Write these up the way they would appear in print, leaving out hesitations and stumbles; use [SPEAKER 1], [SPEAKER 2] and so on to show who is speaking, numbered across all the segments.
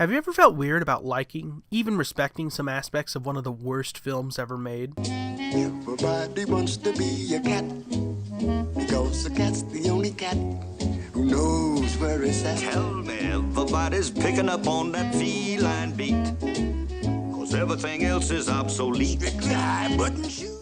[SPEAKER 1] Have you ever felt weird about liking, even respecting some aspects of one of the worst films ever made?
[SPEAKER 2] Everybody wants to be a cat, because a cat's the only cat who knows where it's at.
[SPEAKER 3] Tell me everybody's picking up on that feline beat, cause everything else is obsolete.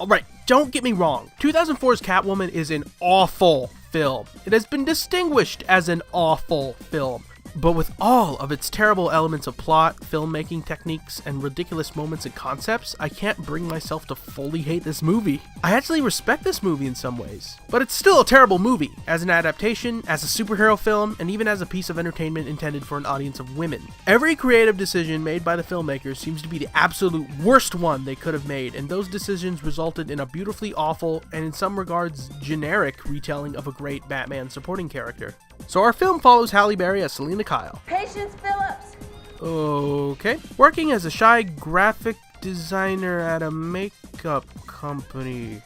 [SPEAKER 1] Alright, don't get me wrong. 2004's Catwoman is an awful film. It has been distinguished as an awful film. But with all of its terrible elements of plot, filmmaking techniques, and ridiculous moments and concepts, I can't bring myself to fully hate this movie. I actually respect this movie in some ways. But it's still a terrible movie, as an adaptation, as a superhero film, and even as a piece of entertainment intended for an audience of women. Every creative decision made by the filmmakers seems to be the absolute worst one they could have made, and those decisions resulted in a beautifully awful, and in some regards, generic retelling of a great Batman supporting character. So our film follows Halle Berry as Selena Kyle.
[SPEAKER 4] Patience Phillips!
[SPEAKER 1] Okay. Working as a shy graphic designer at a makeup company.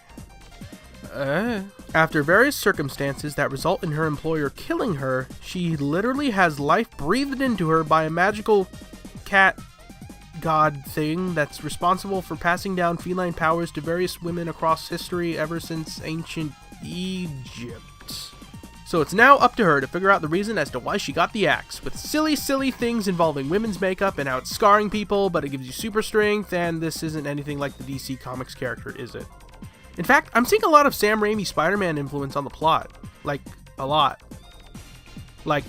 [SPEAKER 1] After various circumstances that result in her employer killing her, she literally has life breathed into her by a magical cat god thing that's responsible for passing down feline powers to various women across history ever since ancient Egypt. So it's now up to her to figure out the reason as to why she got the axe, with silly things involving women's makeup and how it's scarring people, but it gives you super strength, and this isn't anything like the DC Comics character, is it? In fact, I'm seeing a lot of Sam Raimi Spider-Man influence on the plot. Like, a lot. Like,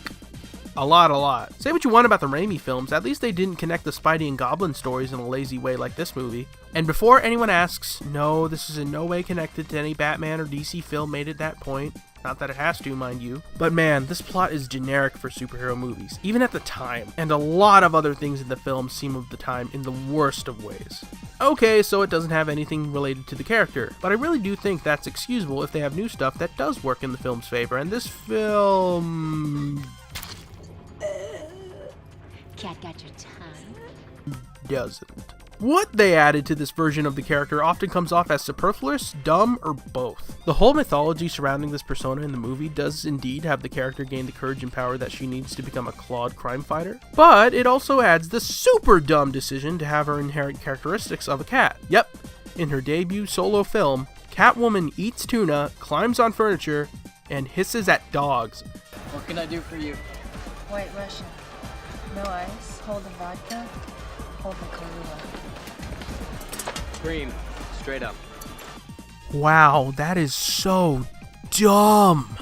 [SPEAKER 1] a lot. Say what you want about the Raimi films, at least they didn't connect the Spidey and Goblin stories in a lazy way like this movie. And before anyone asks, no, this is in no way connected to any Batman or DC film made at that point. Not that it has to, mind you. But man, this plot is generic for superhero movies, even at the time. And a lot of other things in the film seem of the time in the worst of ways. Okay, so it doesn't have anything related to the character, but I really do think that's excusable if they have new stuff that does work in the film's favor, and this film
[SPEAKER 4] Cat got your tongue?
[SPEAKER 1] doesn't. What they added to this version of the character often comes off as superfluous, dumb, or both. The whole mythology surrounding this persona in the movie does indeed have the character gain the courage and power that she needs to become a clawed crime fighter, but it also adds the super dumb decision to have her inherent characteristics of a cat. Yep, in her debut solo film, Catwoman eats tuna, climbs on furniture, and hisses at dogs.
[SPEAKER 5] What can I do for you?
[SPEAKER 6] White Russian. No ice. Hold the vodka. Hold the Kahlua.
[SPEAKER 5] Cream. Straight up.
[SPEAKER 1] Wow, that is so dumb.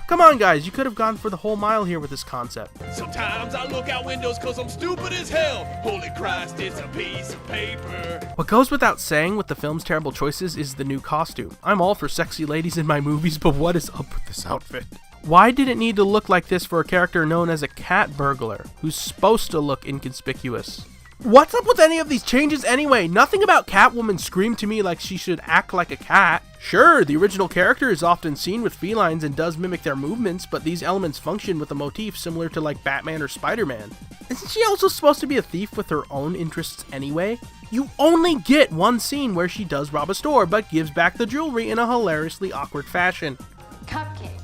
[SPEAKER 1] Come on, guys, you could have gone for the whole mile here with this concept.
[SPEAKER 7] Sometimes I look out windows cause I'm stupid as hell. Holy Christ, it's a piece of paper.
[SPEAKER 1] What goes without saying with the film's terrible choices is the new costume. I'm all for sexy ladies in my movies, but what is up with this outfit? Why did it need to look like this for a character known as a cat burglar, who's supposed to look inconspicuous? What's up with any of these changes anyway? Nothing about Catwoman screamed to me like she should act like a cat. Sure, the original character is often seen with felines and does mimic their movements, but these elements function with a motif similar to like Batman or Spider-Man. Isn't she also supposed to be a thief with her own interests anyway? You only get one scene where she does rob a store, but gives back the jewelry in a hilariously awkward fashion.
[SPEAKER 6] Cupcakes.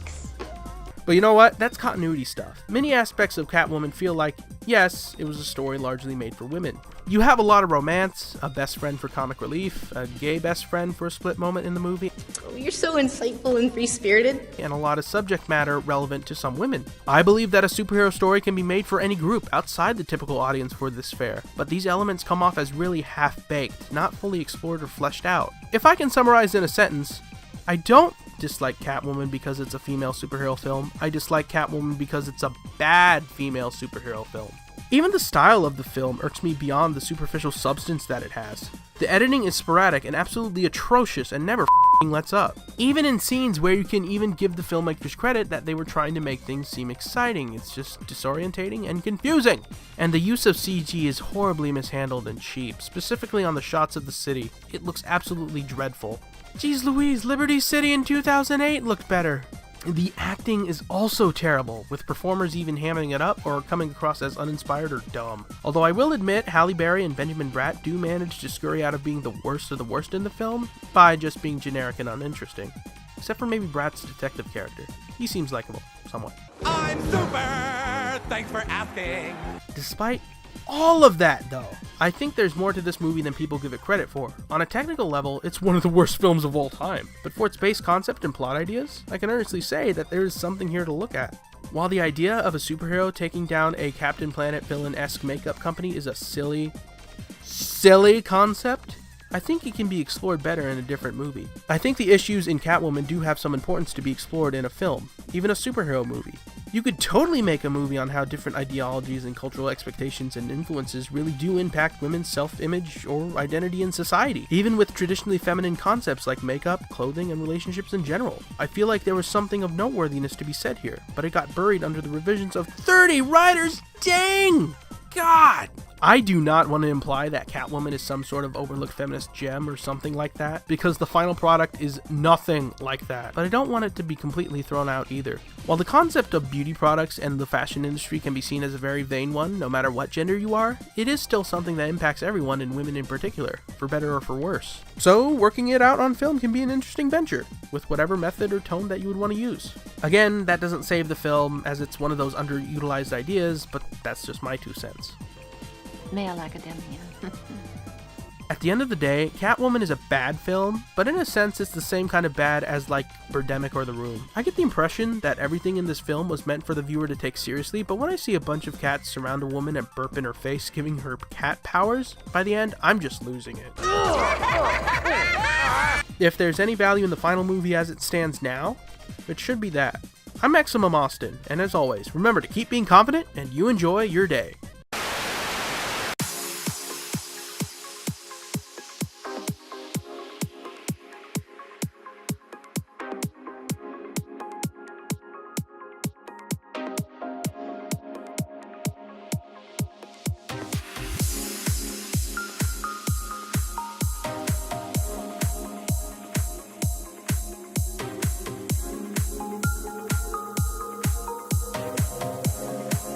[SPEAKER 1] But you know what? That's continuity stuff. Many aspects of Catwoman feel like, yes, it was a story largely made for women. You have a lot of romance, a best friend for comic relief, a gay best friend for a split moment in the movie,
[SPEAKER 8] Oh, you're so insightful and free-spirited.
[SPEAKER 1] and a lot of subject matter relevant to some women. I believe that a superhero story can be made for any group outside the typical audience for this fare, but these elements come off as really half-baked, not fully explored or fleshed out. If I can summarize in a sentence, I don't dislike Catwoman because it's a female superhero film. I dislike Catwoman because it's a bad female superhero film. Even the style of the film irks me beyond the superficial substance that it has. The editing is sporadic and absolutely atrocious and never lets up. Even in scenes where you can even give the filmmakers credit that they were trying to make things seem exciting, it's just disorientating and confusing. And the use of CG is horribly mishandled and cheap, specifically on the shots of the city. It looks absolutely dreadful. Jeez Louise, Liberty City in 2008 looked better. The acting is also terrible, with performers even hamming it up or coming across as uninspired or dumb. Although I will admit, Halle Berry and Benjamin Bratt do manage to scurry out of being the worst of the worst in the film by just being generic and uninteresting. Except for maybe Bratt's detective character. He seems likable, somewhat.
[SPEAKER 7] I'm super! Thanks for asking.
[SPEAKER 1] Despite All of that, though. I think there's more to this movie than people give it credit for. On a technical level, it's one of the worst films of all time. But for its base concept and plot ideas, I can honestly say that there is something here to look at. While the idea of a superhero taking down a Captain Planet villain-esque makeup company is a silly concept, I think it can be explored better in a different movie. I think the issues in Catwoman do have some importance to be explored in a film, even a superhero movie. You could totally make a movie on how different ideologies and cultural expectations and influences really do impact women's self-image or identity in society, even with traditionally feminine concepts like makeup, clothing, and relationships in general. I feel like there was something of noteworthiness to be said here, but it got buried under the revisions of 30 writers. Dang! God! I do not want to imply that Catwoman is some sort of overlooked feminist gem or something like that, because the final product is nothing like that, but I don't want it to be completely thrown out either. While the concept of beauty products and the fashion industry can be seen as a very vain one, no matter what gender you are, it is still something that impacts everyone and women in particular, for better or for worse. So, working it out on film can be an interesting venture, with whatever method or tone that you would want to use. Again, that doesn't save the film, as it's one of those underutilized ideas, but that's just my 2 cents.
[SPEAKER 4] Male academia.
[SPEAKER 1] At the end of the day, Catwoman is a bad film, but in a sense it's the same kind of bad as like Birdemic or The Room. I get the impression that everything in this film was meant for the viewer to take seriously, but when I see a bunch of cats surround a woman and burp in her face giving her cat powers, by the end I'm just losing it. If there's any value in the final movie as it stands now, it should be that. I'm Maximum Austin, and as always, remember to keep being confident and you enjoy your day.